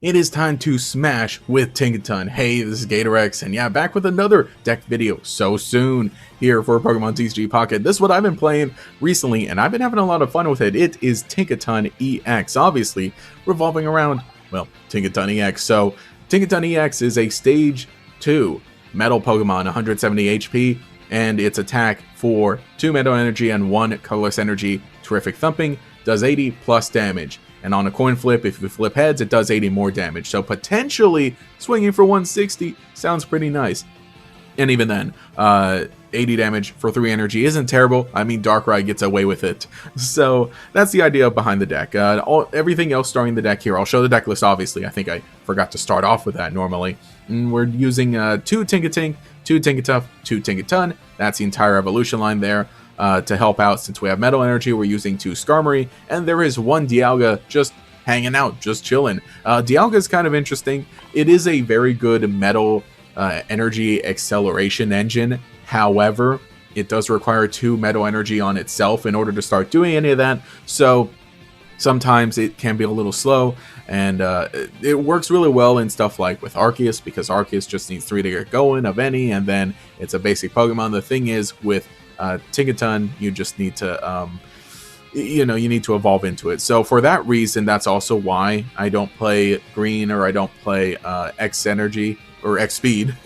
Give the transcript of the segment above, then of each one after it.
It is time to smash with Tinkaton. Hey, this is Gatorex, and yeah, back with another deck video so soon here for Pokemon TCG Pocket. This is what I've been playing recently, and I've been having a lot of fun with it. It is Tinkaton EX, obviously revolving around, well, Tinkaton EX. So, Tinkaton EX is a Stage 2 Metal Pokemon, 170 HP, and its attack for 2 Metal Energy and 1 Colorless Energy, Terrific Thumping, does 80 plus damage. And on a coin flip, if you flip heads, it does 80 more damage. So potentially swinging for 160 sounds pretty nice. And even then, 80 damage for 3 energy isn't terrible. I mean, Darkrai gets away with it. So that's the idea behind the deck. Everything else starting the deck here, I'll show the deck list, obviously. I think I forgot to start off with that normally. And we're using 2 Tinkatink, 2 Tinkatuff, 2 Tinkaton. That's the entire evolution line there. To help out, since we have Metal Energy, we're using 2 Skarmory, and there is 1 Dialga just hanging out, just chilling. Dialga is kind of interesting. It is a very good Metal Energy acceleration engine. However, it does require 2 Metal Energy on itself in order to start doing any of that, so sometimes it can be a little slow, and it works really well in stuff like with Arceus, because Arceus just needs 3 to get going of any, and then it's a basic Pokemon. The thing is, with Tinkaton, you just need to, you need to evolve into it. So for that reason, that's also why I don't play Green, or I don't play X Energy or X Speed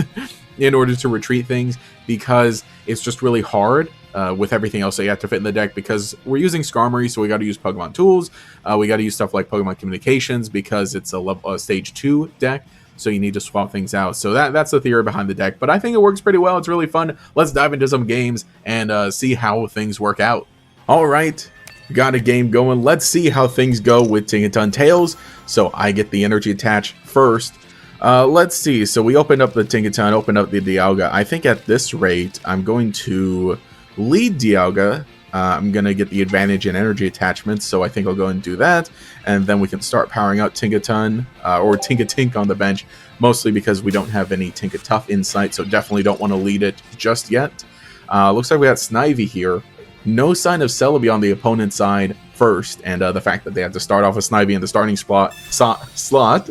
in order to retreat things, because it's just really hard with everything else that you have to fit in the deck, because we're using Skarmory, so we got to use Pokemon Tools, we got to use stuff like Pokemon Communications, because it's a Stage 2 deck. So you need to swap things out. So that's the theory behind the deck. But I think it works pretty well. It's really fun. Let's dive into some games and see how things work out. All right, got a game going. Let's see how things go with Tinkaton Tails. So I get the energy attach first. Let's see. So we opened up the Tinkaton, opened up the Dialga. I think at this rate, I'm going to lead Dialga. I'm going to get the advantage in energy attachments, so I think I'll go and do that. And then we can start powering out Tinkaton, or Tinkatink on the bench, mostly because we don't have any Tinkatuff in sight, so definitely don't want to lead it just yet. Looks like we got Snivy here. No sign of Celebi on the opponent's side first, and the fact that they had to start off with Snivy in the starting slot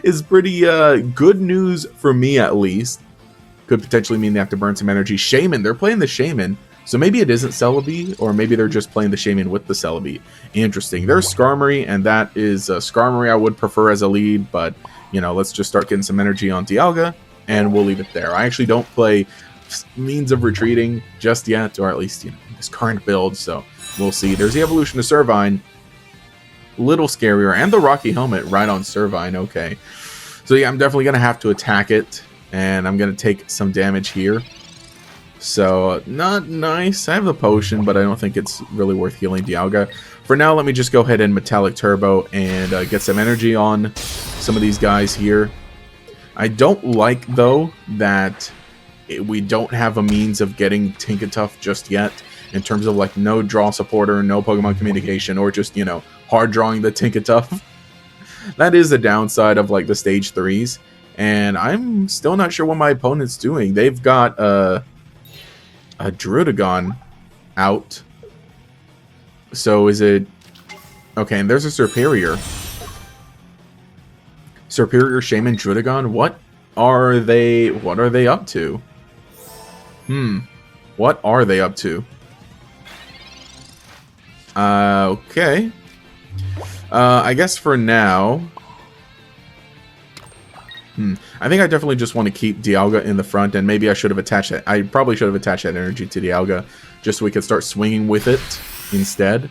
is pretty good news for me, at least. Could potentially mean they have to burn some energy. Shaman, they're playing the Shaman. So maybe it isn't Celebi, or maybe they're just playing the Shaman with the Celebi. Interesting. There's Skarmory, and that is Skarmory I would prefer as a lead, but, let's just start getting some energy on Dialga, and we'll leave it there. I actually don't play means of retreating just yet, or at least, this current build, so we'll see. There's the evolution of Servine. Little scarier, and the Rocky Helmet right on Servine, okay. So yeah, I'm definitely going to have to attack it, and I'm going to take some damage here. So, not nice. I have the potion, but I don't think it's really worth healing Dialga. For now, let me just go ahead and Metallic Turbo and get some energy on some of these guys here. I don't like, though, that we don't have a means of getting Tinkatuff just yet, in terms of, like, no draw supporter, no Pokemon Communication, or just, hard drawing the Tinkatuff. That is the downside of, like, the Stage 3s. And I'm still not sure what my opponent's doing. They've got, a Druddigon out. So is it... Okay, and there's a Superior. Superior Shaman Druddigon? What are they up to? What are they up to? Okay. I guess for now... I think I definitely just want to keep Dialga in the front, and maybe I should have attached it. I probably should have attached that energy to Dialga, just so we could start swinging with it instead.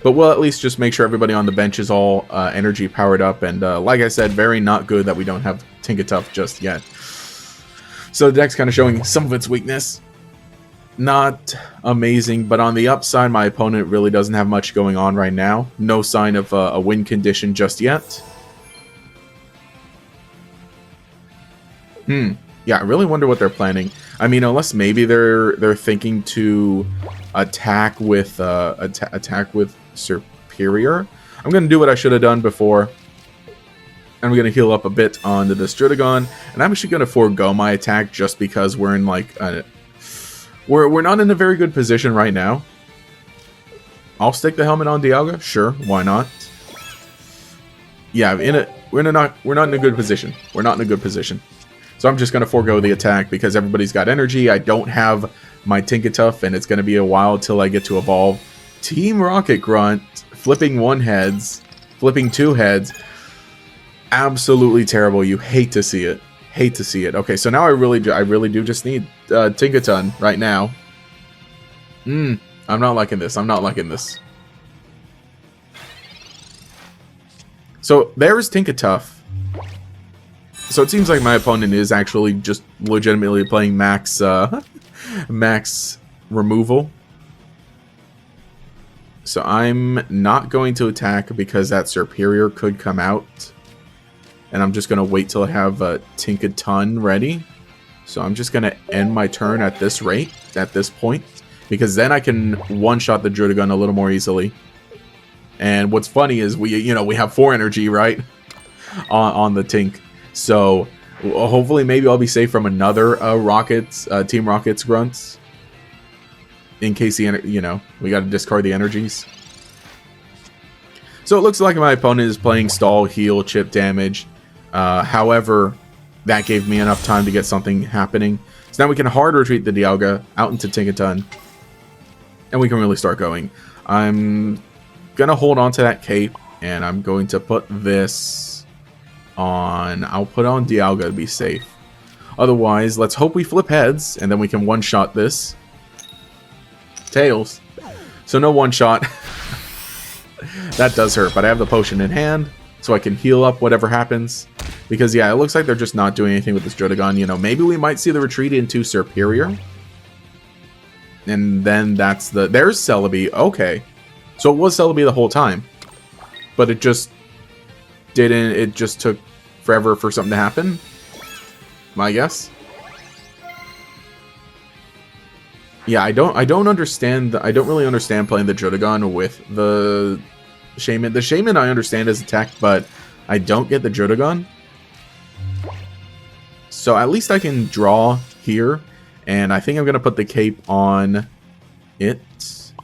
But we'll at least just make sure everybody on the bench is all energy powered up, and like I said, very not good that we don't have Tinkatuff just yet. So the deck's kind of showing some of its weakness. Not amazing, but on the upside, my opponent really doesn't have much going on right now. No sign of a win condition just yet. Yeah, I really wonder what they're planning. I mean, unless maybe they're thinking to attack with Superior. I'm gonna do what I should have done before. I'm gonna heal up a bit onto this Druddigon, and I'm actually gonna forego my attack just because we're in like we're not in a very good position right now. I'll stick the helmet on Dialga, sure, why not? yeah, we're not in a good position. We're not in a good position. So I'm just gonna forego the attack because everybody's got energy. I don't have my Tinkaton, and it's gonna be a while till I get to evolve. Team Rocket Grunt flipping 1 heads, flipping 2 heads. Absolutely terrible. You hate to see it. Hate to see it. Okay, so now I really do just need Tinkaton right now. I'm not liking this. I'm not liking this. So there's Tinkaton. So it seems like my opponent is actually just legitimately playing max max removal. So I'm not going to attack because that Superior could come out. And I'm just going to wait till I have Tinkaton ready. So I'm just going to end my turn at this rate, at this point. Because then I can one-shot the Druddigon a little more easily. And what's funny is we have 4 energy, right? on the Tink. So hopefully maybe I'll be safe from another Team Rockets grunts. In case we got to discard the energies. So it looks like my opponent is playing stall, heal, chip damage. However, that gave me enough time to get something happening. So now we can hard retreat the Dialga out into Tinkaton. And we can really start going. I'm going to hold on to that cape. And I'm going to put this on... I'll put on Dialga to be safe. Otherwise, let's hope we flip heads. And then we can one-shot this. Tails. So no one-shot. That does hurt. But I have the potion in hand. So I can heal up whatever happens. Because, yeah, it looks like they're just not doing anything with this Druddigon. Maybe we might see the retreat into Superior. And then that's the... There's Celebi. Okay. So it was Celebi the whole time. But it just didn't... It just took forever for something to happen. My guess. Yeah, I don't understand... I don't really understand playing the Druddigon with the Shaman. The Shaman I understand is attack, but I don't get the Druddigon. So at least I can draw here. And I think I'm going to put the cape on it.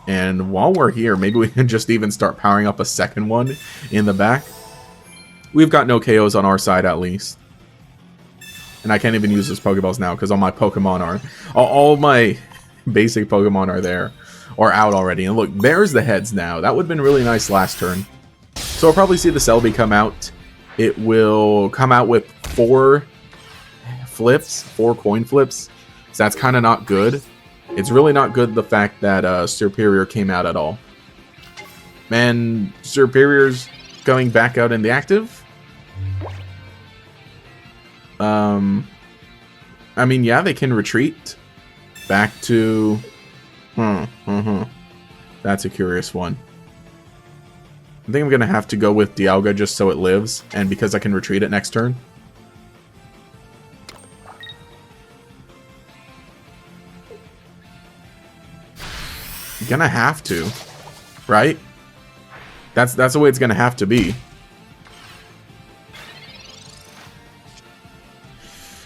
And while we're here, maybe we can just even start powering up a second one in the back. We've got no KOs on our side at least. And I can't even use those Pokeballs now because all my Pokemon are... All my basic Pokemon are there. Or out already. And look, there's the heads now. That would have been really nice last turn. So I'll probably see the Celebi come out. It will come out with 4 flips. 4 coin flips. So that's kind of not good. It's really not good the fact that Superior came out at all. Man, Superior's going back out in the active. I mean, yeah, they can retreat back to... That's a curious one. I think I'm going to have to go with Dialga just so it lives. And because I can retreat it next turn. Gonna have to, right? That's the way it's gonna have to be.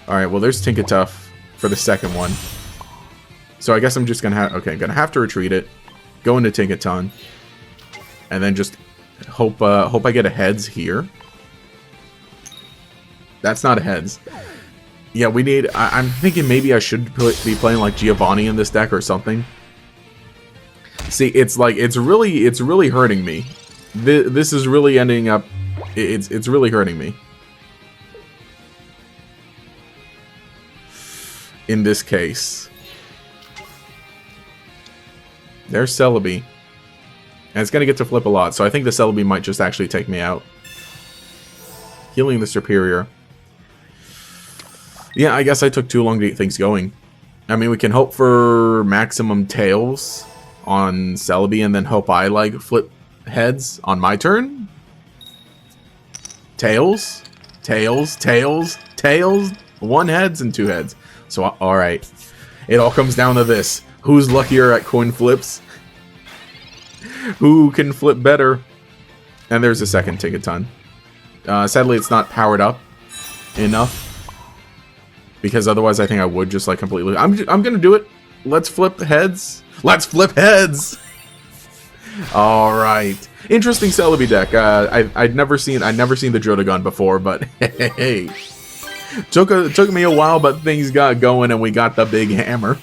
All right, well there's Tinkaton for the second one. So I guess I'm just gonna have to retreat it, go into Tinkaton, and then just hope I get a heads here. That's not a heads. Yeah, we need. I'm thinking maybe I should be playing like Giovanni in this deck or something. See, it's like it's really hurting me. This is really ending up. It's really hurting me. In this case, there's Celebi, and it's gonna get to flip a lot. So I think the Celebi might just actually take me out. Healing the Superior. Yeah, I guess I took too long to get things going. I mean, we can hope for maximum tails on Celebi and then hope I like flip heads on my turn. Tails, tails, tails, tails, 1 heads and 2 heads. So all right, it all comes down to this: who's luckier at coin flips? Who can flip better? And there's a second Tinkaton. Sadly, it's not powered up enough because otherwise, I think I would just like completely. I'm gonna do it. Let's flip heads. Let's flip heads! Alright. Interesting Celebi deck. I'd never seen the Drotagon before, but hey. Took me a while, but things got going and we got the big hammer.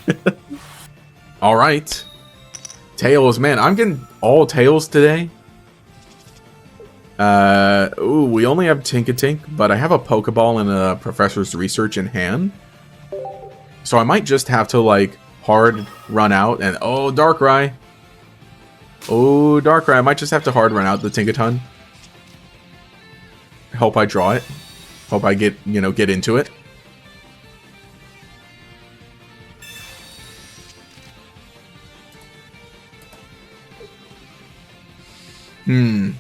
Alright. Tails, man, I'm getting all tails today. Ooh, we only have Tinkatink, but I have a Pokeball and a Professor's Research in hand. So I might just have to, like, hard run out and... Oh, Darkrai. Oh, Darkrai. I might just have to hard run out the Tinkaton. Hope I draw it. Hope I get, you know, get into it. I'm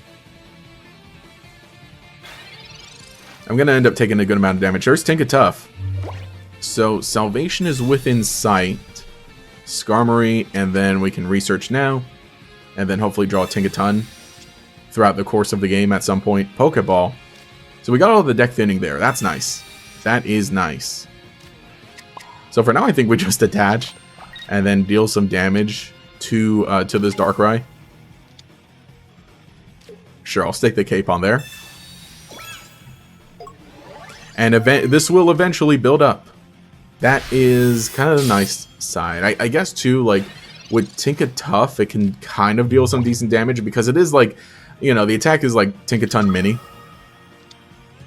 going to end up taking a good amount of damage. There's Tinkatuff. So, Salvation is within sight. Skarmory, and then we can research now. And then hopefully draw a Tinkaton throughout the course of the game at some point. Pokeball. So we got all the deck thinning there. That's nice. That is nice. So for now, I think we just attach and then deal some damage to this Darkrai. Sure, I'll stick the cape on there. And this will eventually build up. That is kind of the nice side. I guess, too, like, with Tinkatuff, it can kind of deal some decent damage because it is, like, you know, the attack is like Tinkaton Mini.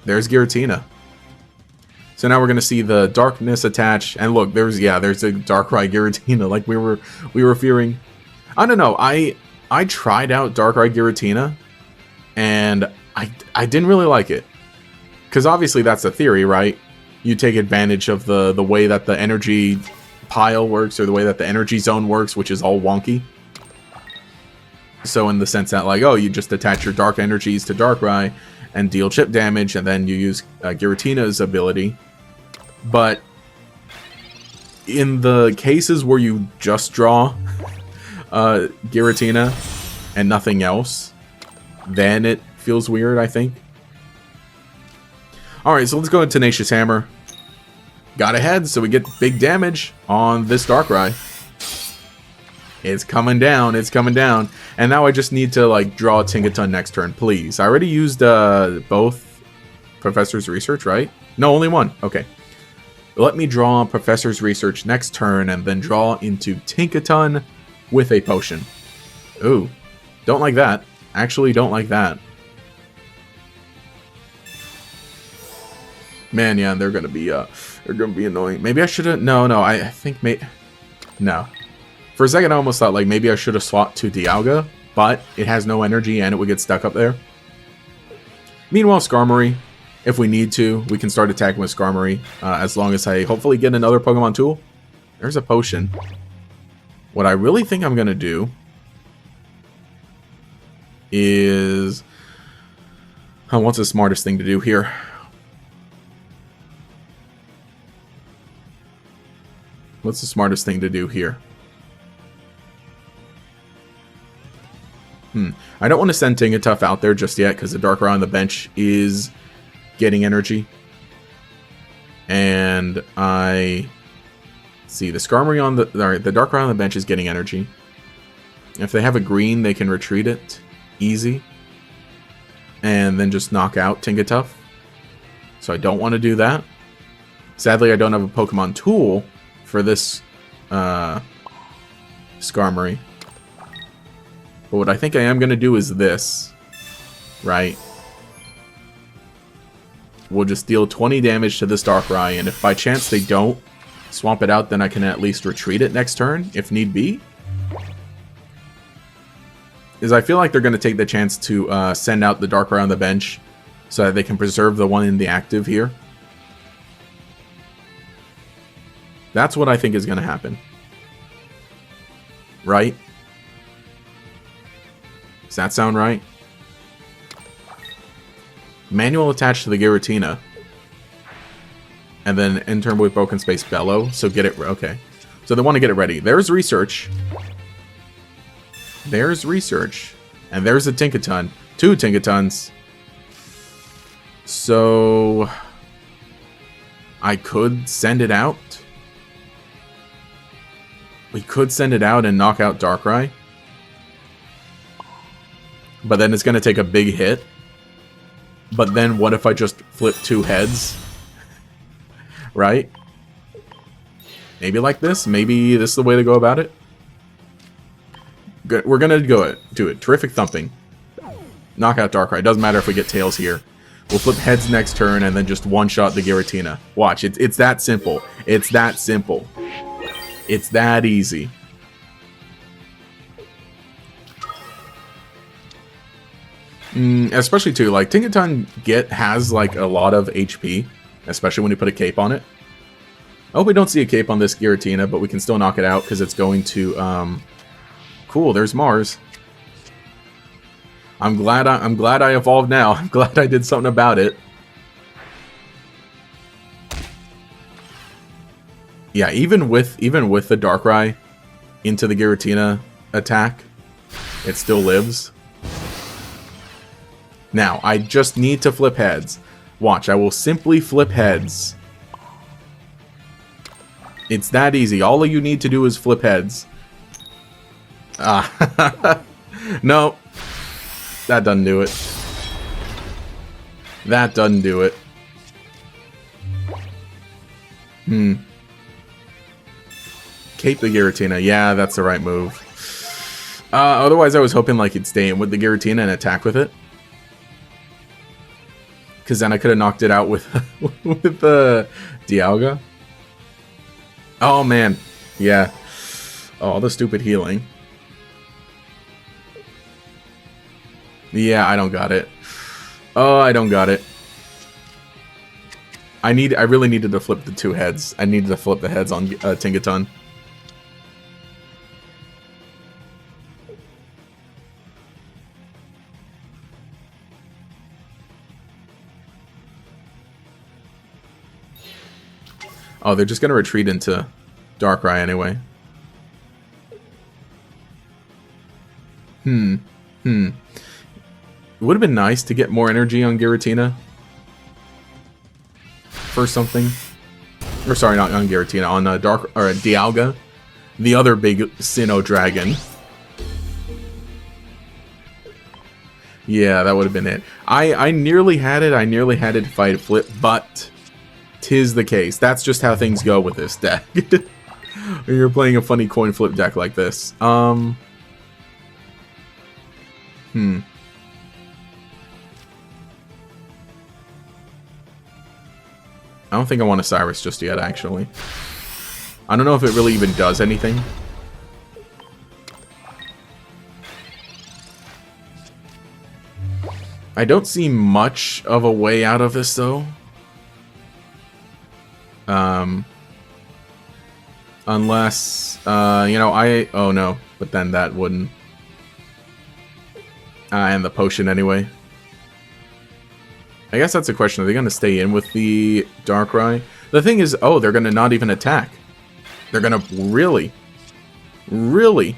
There's Giratina. So now we're gonna see the darkness attach, and look, there's a Darkrai Giratina, like we were fearing. I don't know. I tried out Darkrai Giratina, and I didn't really like it, because obviously that's the theory, right? You take advantage of the way that the energy pile works, or the way that the energy zone works, which is all wonky. So in the sense that, like, oh, you just attach your dark energies to Darkrai and deal chip damage, and then you use Giratina's ability. But in the cases where you just draw Giratina and nothing else, then it feels weird, I think. Alright, so let's go to Tenacious Hammer. Got ahead, so we get big damage on this Darkrai. It's coming down, it's coming down. And now I just need to, like, draw a Tinkaton next turn, please. I already used both Professor's Research, right? No, only one. Okay. Let me draw Professor's Research next turn and then draw into Tinkaton with a potion. Ooh. Don't like that. Actually, don't like that. Man, yeah, they're gonna be annoying. Maybe I should have... No, I think no. For a second, I almost thought, like, maybe I should have swapped to Dialga, but it has no energy and it would get stuck up there. Meanwhile, Skarmory, if we need to, we can start attacking with Skarmory, as long as I hopefully get another Pokemon tool. There's a potion. What I really think I'm going to do is... what's the smartest thing to do here? What's the smartest thing to do here? I don't want to send Tinkatuff out there just yet, because the Darkrai on the bench is getting energy. And I see the Skarmory on the Darkrai on the bench is getting energy. If they have a green, they can retreat it easy, and then just knock out Tinkatuff. So I don't want to do that. Sadly, I don't have a Pokemon tool for this Skarmory. But what I think I am going to do is this, right? We'll just deal 20 damage to this Darkrai, and if by chance they don't swamp it out, then I can at least retreat it next turn, if need be. Is I feel like they're going to take the chance to send out the Darkrai on the bench so that they can preserve the one in the active here. That's what I think is going to happen. Right? Does that sound right? Manual attached to the Giratina. And then in turn with Broken Space Bellow. So get it... Okay. So they want to get it ready. There's Research. There's Research. And there's a Tinkaton. 2 Tinkatons. So... I could send it out. We could send it out and knock out Darkrai. but then it's going to take a big hit. But then what if I just flip 2 heads? Right? Maybe like this? Maybe this is the way to go about it? Good. We're going to do it. Terrific thumping. Knock out Darkrai. Doesn't matter if we get tails here. We'll flip heads next turn and then just one-shot the Giratina. Watch, it's that simple. It's that simple. It's that easy. Especially too, like Tinkaton has like a lot of HP, especially when you put a cape on it. I hope we don't see a cape on this Giratina, but we can still knock it out because it's going to. Cool, there's Mars. I'm glad I evolved now. I'm glad I did something about it. Yeah, even with the Darkrai into the Giratina attack, it still lives. Now, I just need to flip heads. Watch, I will simply flip heads. It's that easy. All you need to do is flip heads. No. That doesn't do it. That doesn't do it. Cape the Giratina. Yeah, that's the right move. Otherwise, I was hoping like he'd stay in with the Giratina and attack with it. Because then I could have knocked it out with with the Dialga. Oh, man. Yeah. Oh, the stupid healing. Yeah, I don't got it. Oh, I don't got it. I really needed to flip the 2 heads. I needed to flip the heads on Tinkaton. Oh, they're just going to retreat into Darkrai anyway. It would have been nice to get more energy on Giratina. For something. Or sorry, not on Giratina, on Dialga. The other big Sinnoh dragon. Yeah, that would have been it. I nearly had it. I nearly had it if I had flipped, but 'tis the case. That's just how things go with this deck. When you're playing a funny coin flip deck like this. I don't think I want a Cyrus just yet, actually. I don't know if it really even does anything. I don't see much of a way out of this, though. Unless, you know, oh no, but then that wouldn't. And the potion anyway. I guess that's a question. Are they going to stay in with the Darkrai? The thing is, oh, they're going to not even attack. They're going to really? Really?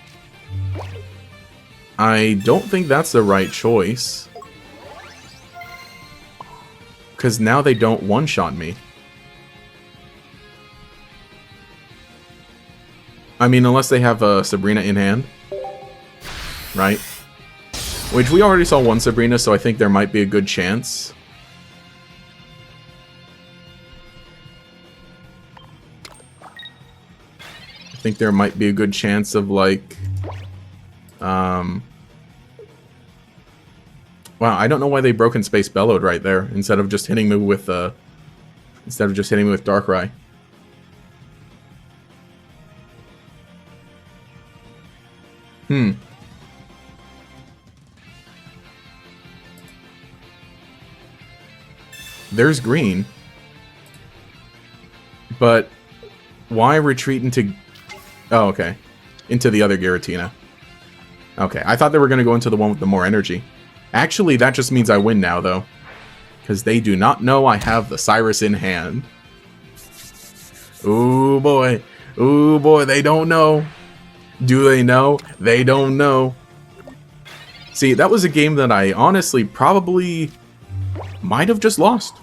I don't think that's the right choice. Because now they don't one-shot me. I mean, unless they have Sabrina in hand. Right? Which we already saw one Sabrina, so I think there might be a good chance. I think there might be a good chance of, like... Wow, I don't know why they Broken Space Bellowed right there, instead of just hitting me with, Darkrai. There's green. But why retreat into... Oh, okay. Into the other Giratina. Okay, I thought they were going to go into the one with the more energy. Actually, that just means I win now, though. Because they do not know I have the Cyrus in hand. Ooh, boy. Ooh, boy, they don't know. Do they know? They don't know. See, that was a game that I honestly probably might have just lost.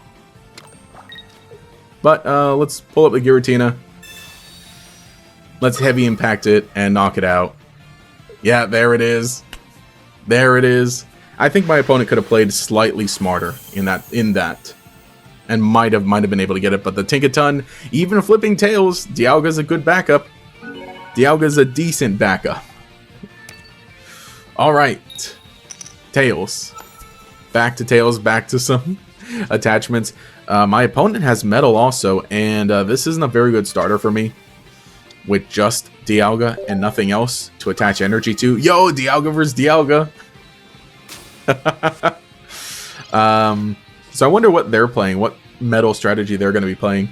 But let's pull up the Giratina. Let's heavy impact it and knock it out. Yeah, there it is. There it is. I think my opponent could have played slightly smarter in that. And might have been able to get it, but the Tinkaton, even flipping tails, Dialga's a good backup. Dialga's a decent backup. Alright. Tails. Back to Tails, back to some attachments. My opponent has Metal also, and this isn't a very good starter for me. With just Dialga and nothing else to attach energy to. Yo, Dialga versus Dialga! So I wonder what they're playing, what metal strategy they're going to be playing.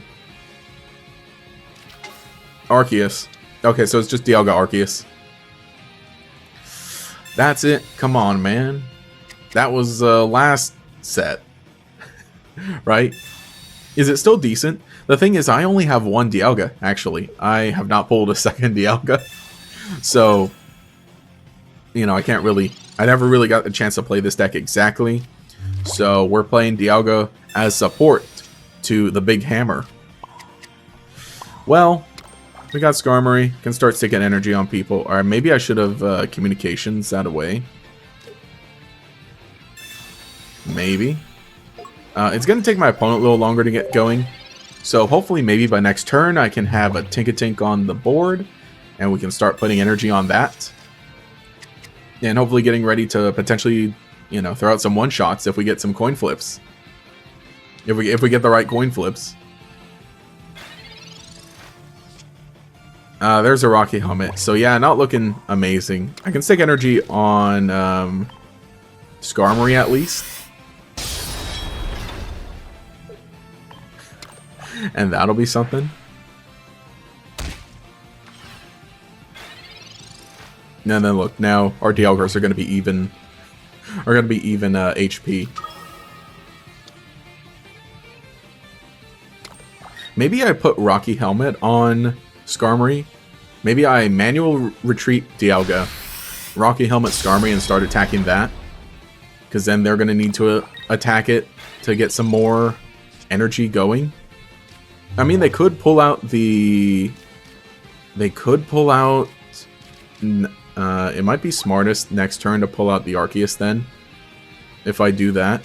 Arceus. Okay, so it's just Dialga Arceus. That's it. Come on, man. That was last set. Right? Is it still decent? The thing is, I only have one Dialga, actually. I have not pulled a second Dialga. So, you know, I never really got a chance to play this deck exactly. So we're playing Dialga as support to the big hammer. Well, we got Skarmory. Can start sticking energy on people. Or maybe I should have communications that away. Maybe. It's going to take my opponent a little longer to get going. So hopefully maybe by next turn I can have a Tinkatink on the board. And we can start putting energy on that. And hopefully getting ready to potentially, you know, throw out some one-shots if we get some coin flips. If we get the right coin flips. There's a Rocky Helmet. So yeah, not looking amazing. I can stick energy on Skarmory at least. And that'll be something. And then look, now our Dialgas are going to be even. HP. Maybe I put Rocky Helmet on Skarmory. Maybe I manual retreat Dialga, Rocky Helmet Skarmory, and start attacking that. Because then they're going to need to attack it to get some more energy going. I mean, they could pull out the... it might be smartest next turn to pull out the Arceus then. If I do that.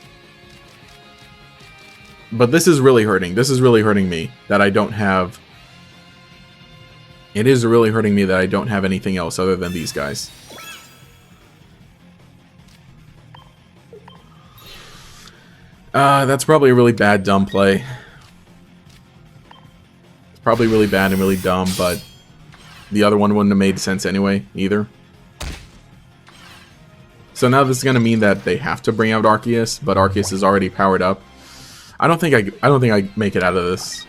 But this is really hurting. This is really hurting me that I don't have... It is really hurting me that I don't have anything else other than these guys. That's probably a really bad, dumb play. It's probably really bad and really dumb, but the other one wouldn't have made sense anyway, either. So now this is going to mean that they have to bring out Arceus, but Arceus is already powered up. I don't think I make it out of this.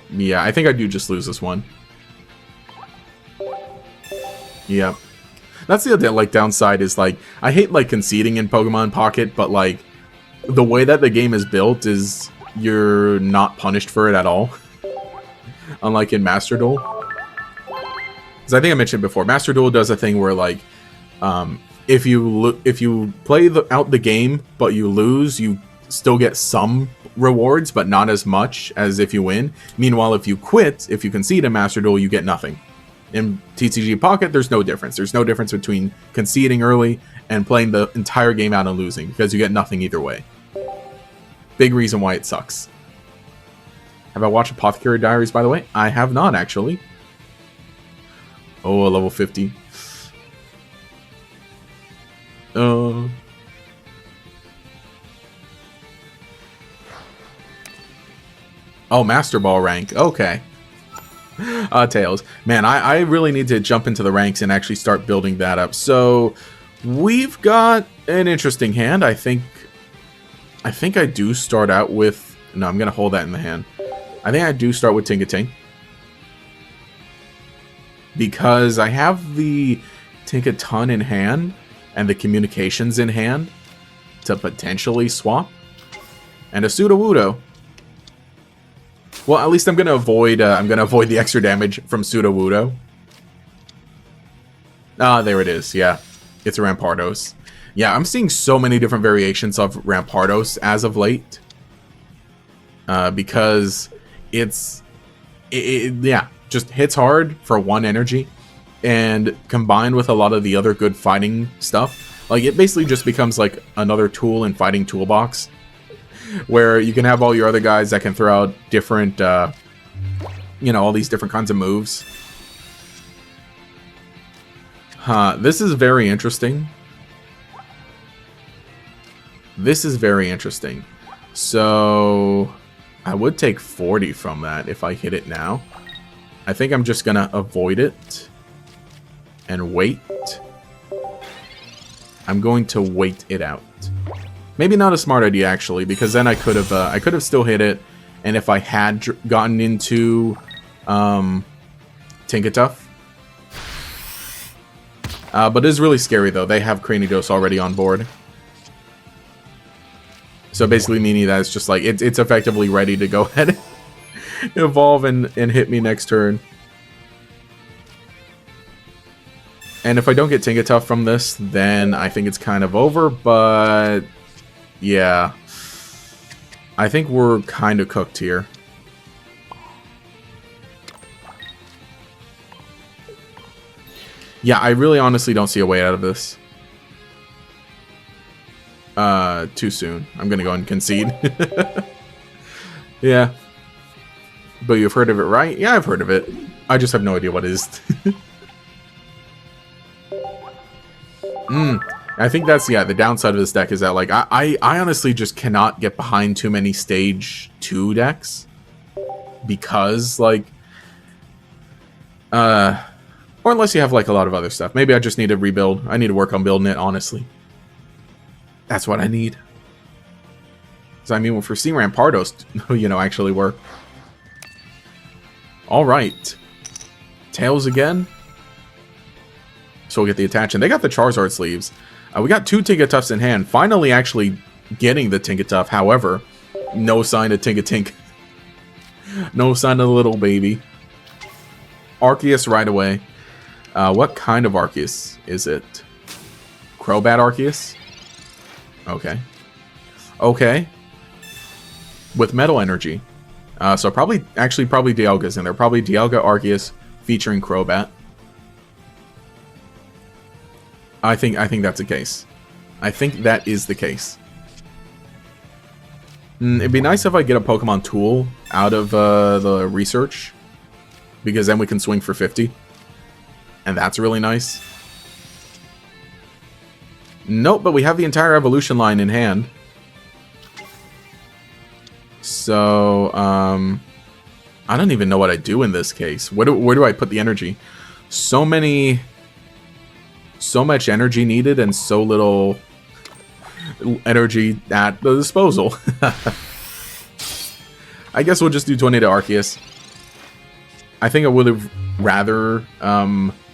Yeah, I think I do just lose this one. Yep. That's the other like downside is like I hate like conceding in Pokemon Pocket, but like the way that the game is built is you're not punished for it at all. Unlike in Master Duel. Because I think I mentioned before, Master Duel does a thing where like if you play out the game but you lose, you still get some rewards, but not as much as if you win. Meanwhile, if you quit, if you concede a Master Duel, you get nothing. In TCG Pocket, there's no difference. There's no difference between conceding early and playing the entire game out and losing, because you get nothing either way. Big reason why it sucks. Have I watched Apothecary Diaries, by the way? I have not, actually. Oh, a level 50. Oh, Master Ball rank. Okay. Tails. Man, I really need to jump into the ranks and actually start building that up. So, we've got an interesting hand. I think I do start out with... No, I'm going to hold that in the hand. I think I do start with Tinkaton. Because I have the Tinkaton in hand and the communications in hand to potentially swap. And a Sudowoodo. Well, at least I'm gonna avoid the extra damage from Sudowoodo. Ah, there it is. Yeah, it's a Rampardos. Yeah, I'm seeing so many different variations of Rampardos as of late. Because yeah, just hits hard for 1 energy, and combined with a lot of the other good fighting stuff, like it basically just becomes like another tool in fighting toolbox, where you can have all your other guys that can throw out different, you know, all these different kinds of moves. This is very interesting. This is very interesting. So I would take 40 from that if I hit it now. I think I'm just gonna avoid it and wait. I'm going to wait it out. Maybe not a smart idea actually, because then I could have still hit it, and if I had gotten into Tinkaton. But it is really scary though. They have Cranidos already on board. So basically meaning that it's just like it's effectively ready to go ahead and evolve and hit me next turn. And if I don't get Tinkaton from this, then I think it's kind of over, but yeah. I think we're kind of cooked here. Yeah, I really honestly don't see a way out of this. Too soon. I'm gonna go and concede. Yeah. But you've heard of it, right? Yeah, I've heard of it. I just have no idea what it is. I think that's, yeah, the downside of this deck is that, like, I honestly just cannot get behind too many stage 2 decks. Because, like, or unless you have, like, a lot of other stuff. Maybe I just need to rebuild. I need to work on building it, honestly. That's what I need. So, I mean, for C Rampardos, you know, actually work. Alright. Tails again. So we'll get the attach. And they got the Charizard sleeves. We got 2 Tinkatuffs in hand. Finally actually getting the Tinkatuff. However, no sign of Tinkatink. No sign of the little baby. Arceus right away. What kind of Arceus is it? Crobat Arceus? Okay. Okay. With Metal Energy. So probably Dialga's in there. Probably Dialga Arceus featuring Crobat. I think that's the case. I think that is the case. It'd be nice if I get a Pokemon tool out of the research, because then we can swing for 50. And that's really nice. Nope, but we have the entire evolution line in hand. So, I don't even know what I do in this case. Where do I put the energy? So much energy needed and so little energy at the disposal. I guess we'll just do 20 to Arceus. I think I would have rather,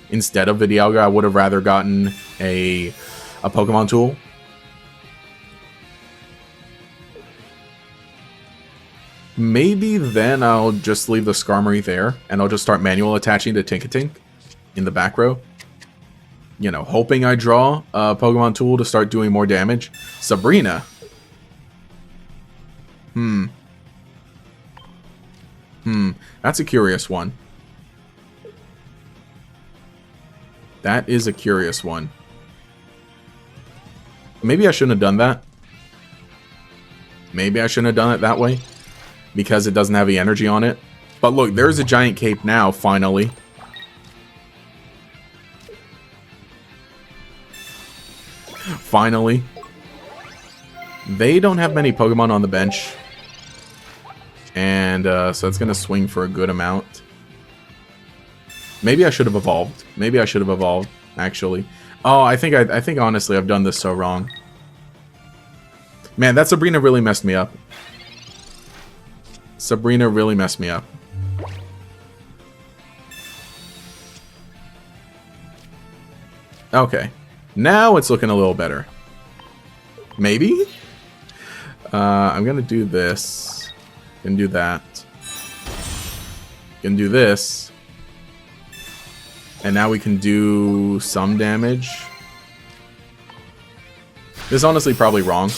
instead of the Dialga, I would have rather gotten a Pokemon tool. Maybe then I'll just leave the Skarmory there, and I'll just start manual attaching to Tinkatink in the back row. You know, hoping I draw a Pokemon tool to start doing more damage. Sabrina. That's a curious one. That is a curious one. Maybe I shouldn't have done that. Maybe I shouldn't have done it that way, because it doesn't have the energy on it. But look, there's a giant cape now, finally. Finally. They don't have many Pokemon on the bench. And so it's going to swing for a good amount. Maybe I should have evolved. Maybe I should have evolved, actually. Oh, I think honestly I've done this so wrong. Man, that Sabrina really messed me up. Sabrina really messed me up. Okay. Now it's looking a little better. Maybe? I'm gonna do this. Gonna do that. Gonna do this. And now we can do some damage. This is honestly probably wrong.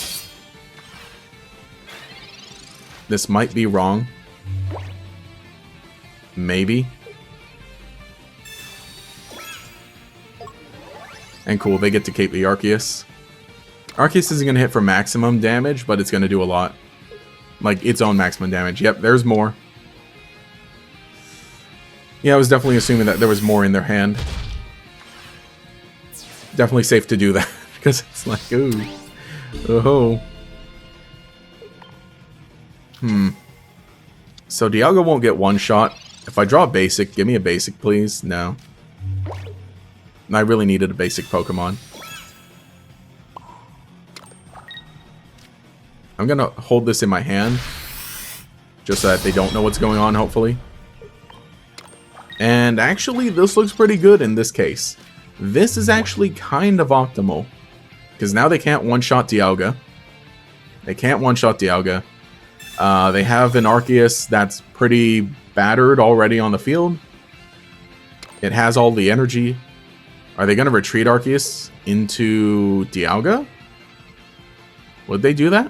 This might be wrong. And cool, they get to cape the Arceus. Arceus isn't going to hit for maximum damage, but it's going to do a lot. Like, its own maximum damage. Yep, there's more. Yeah, I was definitely assuming that there was more in their hand. Definitely safe to do that, because it's like, ooh. Oh. So Dialga won't get one shot. If I draw a basic, give me a basic, please. No. I really needed a basic Pokemon. I'm gonna hold this in my hand, just so that they don't know what's going on, hopefully. And actually, this looks pretty good in this case. This is actually kind of optimal, because now they can't one-shot Dialga. They can't one-shot Dialga. They have an Arceus that's pretty battered already on the field. It has all the energy. Are they going to retreat Arceus into Dialga? Would they do that?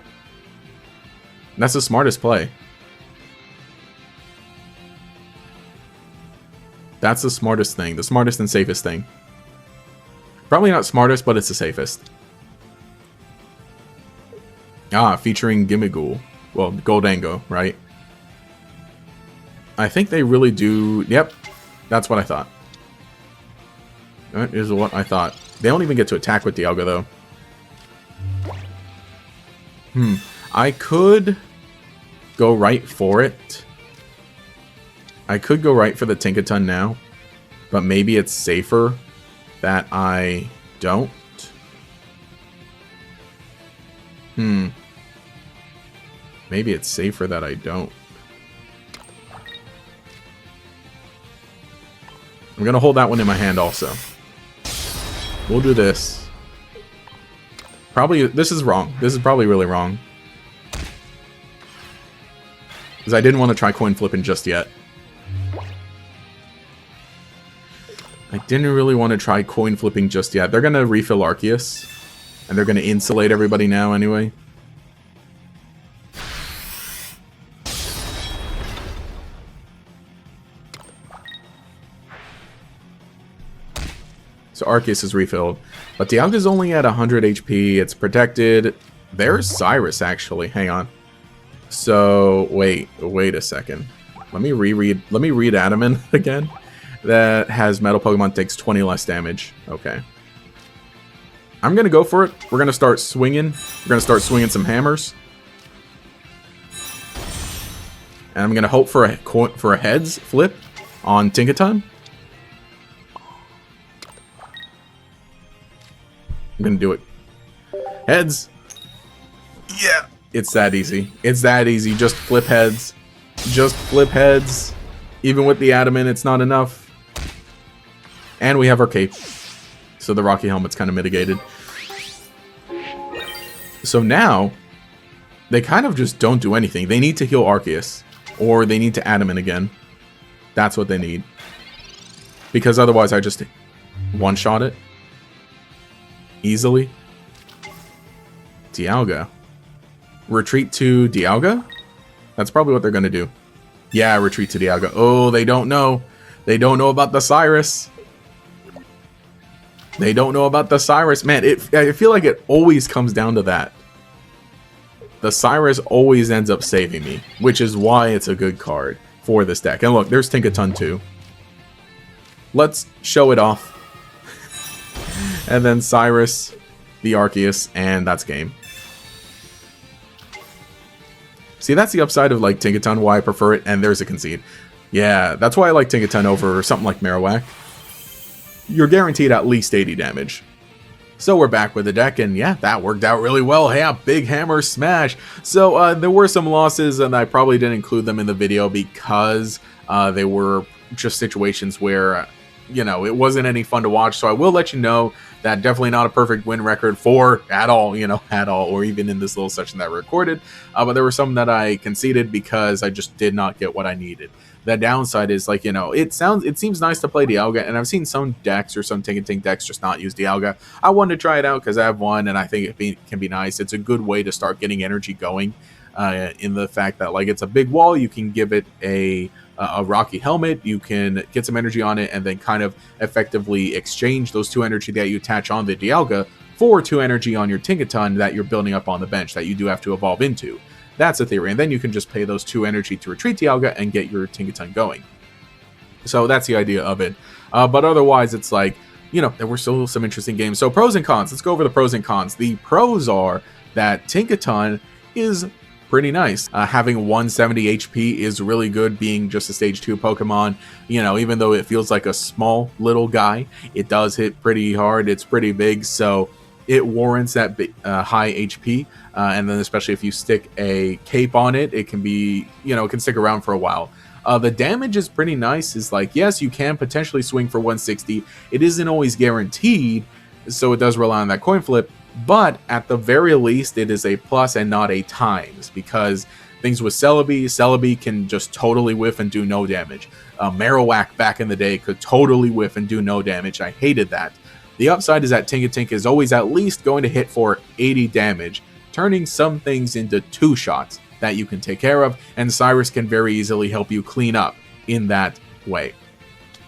That's the smartest play. That's the smartest thing. The smartest and safest thing. Probably not smartest, but it's the safest. Ah, featuring Gimmighoul. Well, Goldango, right? I think they really do... Yep, that's what I thought. That is what I thought. They don't even get to attack with Dialga, though. I could go right for it. I could go right for the Tinkaton now. But maybe it's safer that I don't. Maybe it's safer that I don't. I'm going to hold that one in my hand also. We'll do this. Probably, this is wrong. This is probably really wrong. Because I didn't want to try coin flipping just yet. I didn't really want to try coin flipping just yet. They're going to refill Arceus. And they're going to insulate everybody now anyway. So Arceus is refilled. But Dialga's only at 100 HP. It's protected. There's Cyrus, actually. Hang on. So, wait a second. Let me read Adaman again. That has Metal Pokemon, takes 20 less damage. Okay. I'm going to go for it. We're going to start swinging. We're going to start swinging some hammers. And I'm going to hope for a heads flip on Tinkaton. I'm going to do it. Heads. Yeah. It's that easy. It's that easy. Just flip heads. Just flip heads. Even with the Adamant, it's not enough. And we have our cape. So the Rocky Helmet's kind of mitigated. So now, they kind of just don't do anything. They need to heal Arceus. Or they need to Adamant again. That's what they need. Because otherwise I just one-shot it. Easily. Dialga. Retreat to Dialga? That's probably what they're going to do. Yeah, retreat to Dialga. Oh, they don't know. They don't know about the Cyrus. They don't know about the Cyrus. Man, I feel like it always comes down to that. The Cyrus always ends up saving me, which is why it's a good card for this deck. And look, there's Tinkaton too. Let's show it off. And then Cyrus, the Arceus, and that's game. See, that's the upside of like Tinkaton, why I prefer it, and there's a concede. Yeah, that's why I like Tinkaton over something like Marowak. You're guaranteed at least 80 damage. So we're back with the deck, and yeah, that worked out really well. Hey, a big hammer smash. So there were some losses, and I probably didn't include them in the video because they were just situations where, you know, it wasn't any fun to watch. So I will let you know that definitely not a perfect win record for at all, or even in this little session that I recorded. But there were some that I conceded because I just did not get what I needed. The downside is, like, it seems nice to play Dialga, and I've seen some decks or some Tinkaton decks just not use Dialga. I wanted to try it out because I have one, and I think it can be nice. It's a good way to start getting energy going. in the fact that like it's a big wall. You can give it a Rocky Helmet, you can get some energy on it, and then kind of effectively exchange those 2 energy that you attach on the Dialga for 2 energy on your Tinkaton that you're building up on the bench that you do have to evolve into. That's a theory, and then you can just pay those 2 energy to retreat Dialga and get your Tinkaton going. So that's the idea of it. But otherwise, it's like, you know, there were still some interesting games. So pros and cons. Let's go over the pros and cons. The pros are that Tinkaton is pretty nice. Having 170 HP is really good, being just a stage 2 Pokemon. You know, even though it feels like a small little guy, it does hit pretty hard. It's pretty big, so it warrants that high HP. And then especially if you stick a cape on it, it can be, you know, it can stick around for a while. The damage is pretty nice. Is like, yes, you can potentially swing for 160. It isn't always guaranteed, so it does rely on that coin flip. But at the very least, it is a plus and not a times, because things with Celebi can just totally whiff and do no damage. Marowak back in the day could totally whiff and do no damage. I hated that. The upside is that Tinkatink is always at least going to hit for 80 damage, turning some things into 2 shots that you can take care of, and Cyrus can very easily help you clean up in that way.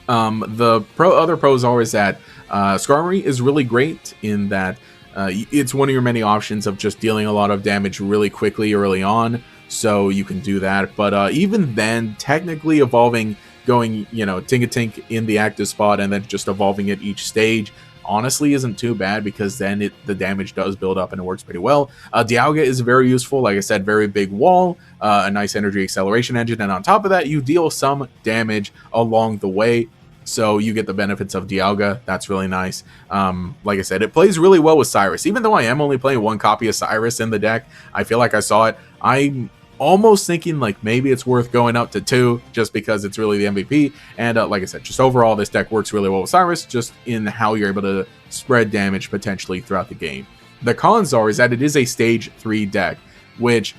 The other pros are is that Skarmory is really great in that it's one of your many options of just dealing a lot of damage really quickly early on, so you can do that. But even then, technically evolving, going, you know, Tinkatink in the active spot and then just evolving it each stage honestly isn't too bad, because then the damage does build up and it works pretty well. Dialga is very useful. Like I said, very big wall, a nice energy acceleration engine, and on top of that, you deal some damage along the way. So you get the benefits of Dialga. That's really nice. Like I said, it plays really well with Cyrus. Even though I am only playing 1 copy of Cyrus in the deck, I feel like I saw it. I'm almost thinking like maybe it's worth going up to 2 just because it's really the MVP. And like I said, just overall, this deck works really well with Cyrus, just in how you're able to spread damage potentially throughout the game. The cons are is that it is a stage 3 deck, which,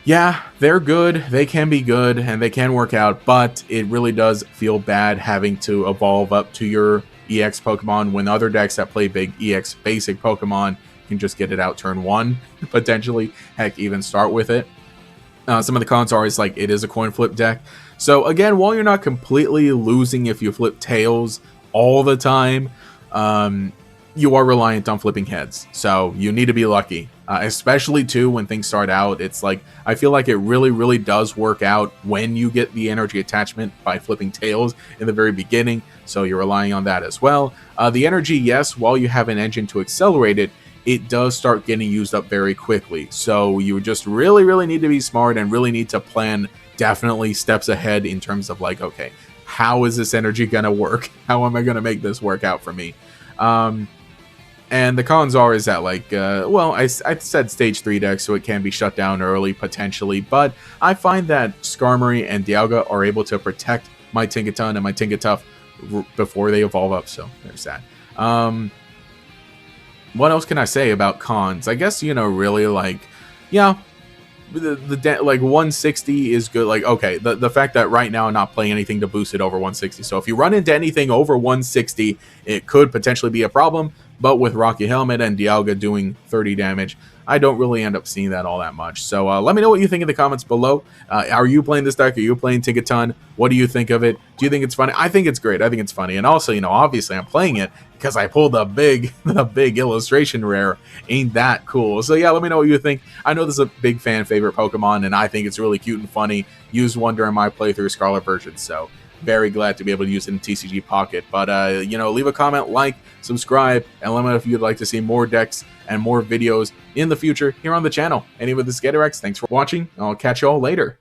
yeah, they're good, they can be good, and they can work out, but it really does feel bad having to evolve up to your EX Pokemon when other decks that play big EX basic Pokemon can just get it out turn 1, potentially, heck, even start with it. Some of the cons are is like it is a coin flip deck. So again, while you're not completely losing if you flip tails all the time, you are reliant on flipping heads. So you need to be lucky. Especially too when things start out, it's like I feel like it really does work out when you get the energy attachment by flipping tails in the very beginning, so you're relying on that as well. The energy, yes, while you have an engine to accelerate it, it does start getting used up very quickly, so you just really need to be smart and really need to plan definitely steps ahead in terms of like, okay, how is this energy gonna work? How am I gonna make this work out for me? And the cons are is that, like, well, I said stage 3 deck, so it can be shut down early, potentially, but I find that Skarmory and Dialga are able to protect my Tinkaton and my Tinkatuff before they evolve up, so there's that. What else can I say about cons? I guess, you know, really, like, yeah, like 160 is good. Like, okay, the fact that right now I'm not playing anything to boost it over 160, so if you run into anything over 160, it could potentially be a problem. But with Rocky Helmet and Dialga doing 30 damage, I don't really end up seeing that all that much. So let me know what you think in the comments below. Are you playing this deck? Are you playing Tinkaton? What do you think of it? Do you think it's funny? I think it's great. I think it's funny. And also, you know, obviously I'm playing it because I pulled the big illustration rare. Ain't that cool? So yeah, let me know what you think. I know this is a big fan favorite Pokemon, and I think it's really cute and funny. Used one during my playthrough Scarlet version, so very glad to be able to use it in TCG Pocket. But, you know, leave a comment, like, subscribe, and let me know if you'd like to see more decks and more videos in the future here on the channel. Anyway, this is Gatorx. Thanks for watching. I'll catch you all later.